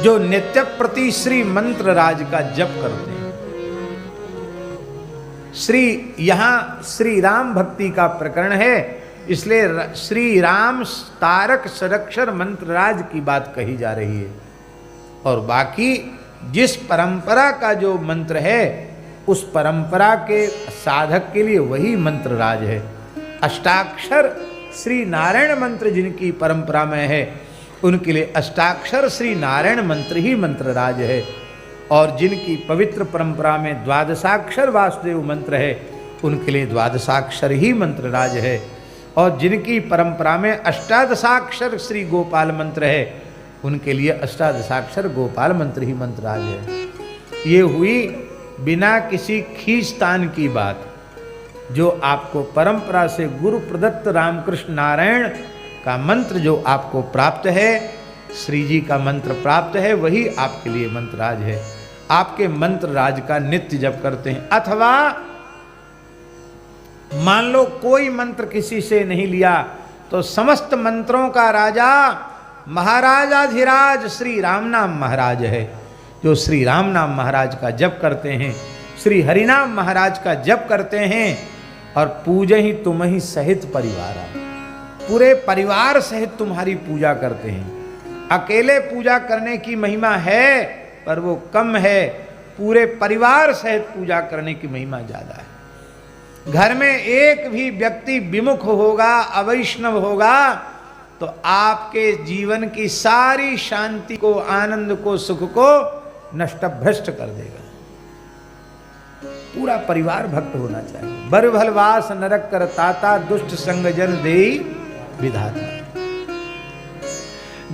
जो नित्य प्रति श्री मंत्र राज का जप करते हैं। यहां श्री राम भक्ति का प्रकरण है, इसलिए श्री राम तारक षडक्षर मंत्र राज की बात कही जा रही है। और बाकी जिस परंपरा का जो मंत्र है उस परंपरा के साधक के लिए वही मंत्र राज है। अष्टाक्षर श्री नारायण मंत्र जिनकी परंपरा में है उनके लिए अष्टाक्षर श्री नारायण मंत्र ही मंत्र राज है। और जिनकी पवित्र परंपरा में द्वादशाक्षर वासुदेव मंत्र है उनके लिए द्वादशाक्षर ही मंत्र राज है। और जिनकी परंपरा में अष्टादशाक्षर श्री गोपाल मंत्र है उनके लिए अष्टादशाक्षर गोपाल मंत्र ही मंत्र राज है। ये हुई बिना किसी खींचतान की बात। जो आपको परंपरा से गुरु प्रदत्त रामकृष्ण नारायण का मंत्र जो आपको प्राप्त है, श्री जी का मंत्र प्राप्त है, वही आपके लिए मंत्र राज है। आपके मंत्र राज का नित्य जप करते हैं। अथवा मान लो कोई मंत्र किसी से नहीं लिया तो समस्त मंत्रों का राजा महाराजाधिराज श्री राम नाम महाराज है। जो श्री राम नाम महाराज का जप करते हैं, श्री हरिनाम महाराज का जप करते हैं और पूजे ही तुम ही सहित परिवार आए, पूरे परिवार सहित तुम्हारी पूजा करते हैं। अकेले पूजा करने की महिमा है पर वो कम है, पूरे परिवार सहित पूजा करने की महिमा ज्यादा है। घर में एक भी व्यक्ति विमुख होगा, अवैष्णव होगा तो आपके जीवन की सारी शांति को, आनंद को, सुख को नष्ट भ्रष्ट कर देगा। पूरा परिवार भक्त होना चाहिए। बर भलवास नरक कर ताता, दुष्ट संग जन देई विधाता।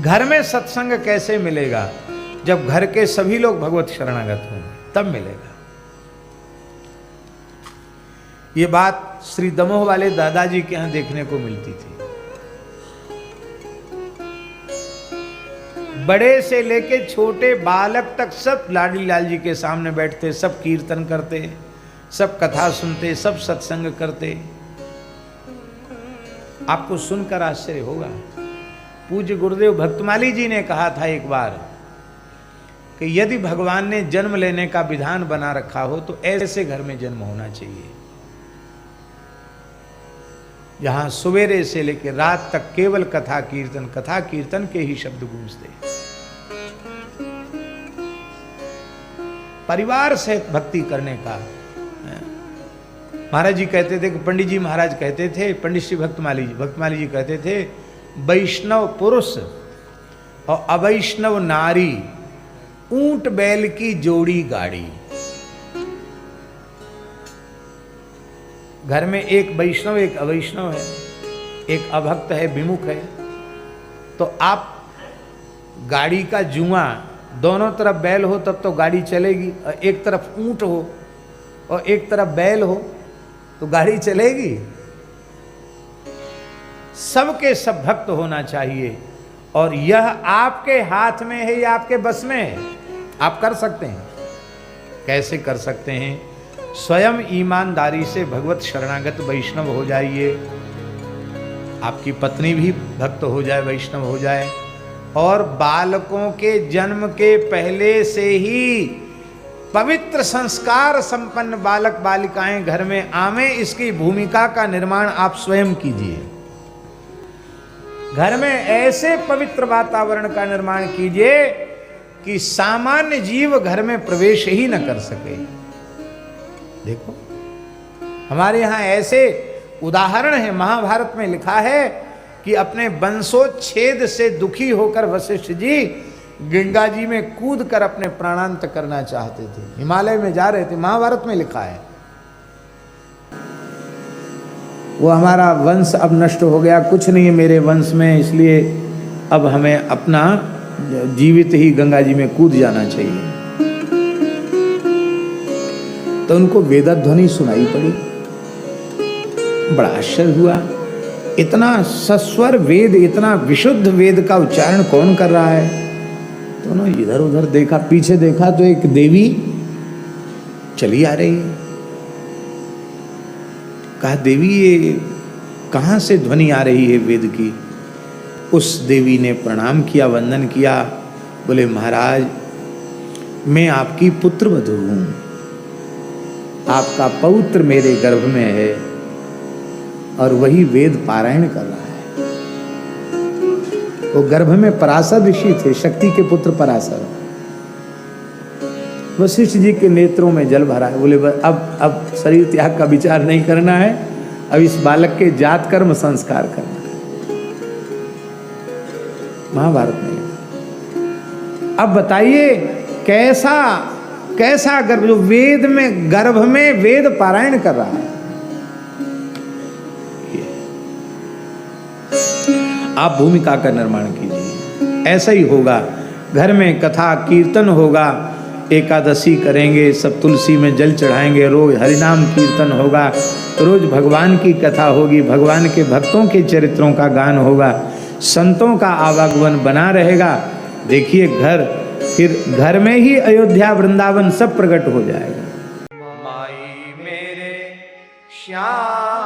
घर में सत्संग कैसे मिलेगा? जब घर के सभी लोग भगवत शरणागत होंगे तब मिलेगा। ये बात श्री दमोह वाले दादाजी के यहां देखने को मिलती थी। बड़े से लेके छोटे बालक तक सब लाडी लाल जी के सामने बैठते, सब कीर्तन करते, सब कथा सुनते, सब सत्संग करते। आपको सुनकर आश्चर्य होगा। पूज्य गुरुदेव भक्तमाली जी ने कहा था एक बार कि यदि भगवान ने जन्म लेने का विधान बना रखा हो तो ऐसे घर में जन्म होना चाहिए जहां सवेरे से लेकर रात तक केवल कथा कीर्तन के ही शब्द गूंजते। परिवार से भक्ति करने का महाराज जी कहते थे कि पंडित जी महाराज कहते थे, पंडित श्री भक्तमाली जी कहते थे, वैष्णव पुरुष और अवैष्णव नारी ऊंट बैल की जोड़ी गाड़ी। घर में एक वैष्णव एक अवैष्णव है, एक अभक्त है, विमुख है, तो आप गाड़ी का जुआ, दोनों तरफ बैल हो तब तो गाड़ी चलेगी। और एक तरफ ऊंट हो और एक तरफ बैल हो तो गाड़ी चलेगी। सबके सब भक्त होना चाहिए और यह आपके हाथ में है या आपके बस में है। आप कर सकते हैं। कैसे कर सकते हैं? स्वयं ईमानदारी से भगवत शरणागत वैष्णव हो जाइए, आपकी पत्नी भी भक्त हो जाए, वैष्णव हो जाए, और बालकों के जन्म के पहले से ही पवित्र संस्कार संपन्न बालक बालिकाएं घर में आवे, इसकी भूमिका का निर्माण आप स्वयं कीजिए। घर में ऐसे पवित्र वातावरण का निर्माण कीजिए कि सामान्य जीव घर में प्रवेश ही न कर सके। देखो हमारे यहां ऐसे उदाहरण है। महाभारत में लिखा है कि अपने वंशोच्छेद से दुखी होकर वशिष्ठ जी गंगा जी में कूद कर अपने प्राणांत करना चाहते थे, हिमालय में जा रहे थे। महाभारत में लिखा है। वो हमारा वंश अब नष्ट हो गया, कुछ नहीं है मेरे वंश में, इसलिए अब हमें अपना जीवित ही गंगा जी में कूद जाना चाहिए। तो उनको वेदध्वनि सुनाई पड़ी। बड़ा आश्चर्य हुआ, इतना सस्वर वेद, इतना विशुद्ध वेद का उच्चारण कौन कर रहा है? दोनों इधर उधर देखा, पीछे देखा तो एक देवी चली आ रही है। कहा देवी ये कहाँ से ध्वनि आ रही है वेद की? उस देवी ने प्रणाम किया, वंदन किया, बोले महाराज मैं आपकी पुत्र वधू हूं, आपका पौत्र मेरे गर्भ में है और वही वेद पारायण कर रहा है। वो गर्भ में पराशर ऋषि थे, शक्ति के पुत्र पराशर। वशिष्ठ जी के नेत्रों में जल भरा है। बोले अब शरीर त्याग का विचार नहीं करना है, अब इस बालक के जात कर्म संस्कार करना है। महाभारत में अब बताइए कैसा कैसा गर्भ, जो वेद में गर्भ में वेद पारायण कर रहा है। आप भूमिका का निर्माण कीजिए। ऐसा ही होगा, घर में कथा कीर्तन होगा, एकादशी करेंगे, सब तुलसी में जल चढ़ाएंगे, रोज हरिनाम कीर्तन होगा, रोज भगवान की कथा होगी, भगवान के भक्तों के चरित्रों का गान होगा, संतों का आवागमन बना रहेगा। देखिए फिर घर में ही अयोध्या वृंदावन सब प्रकट हो जाएगा। माई मेरे श्याम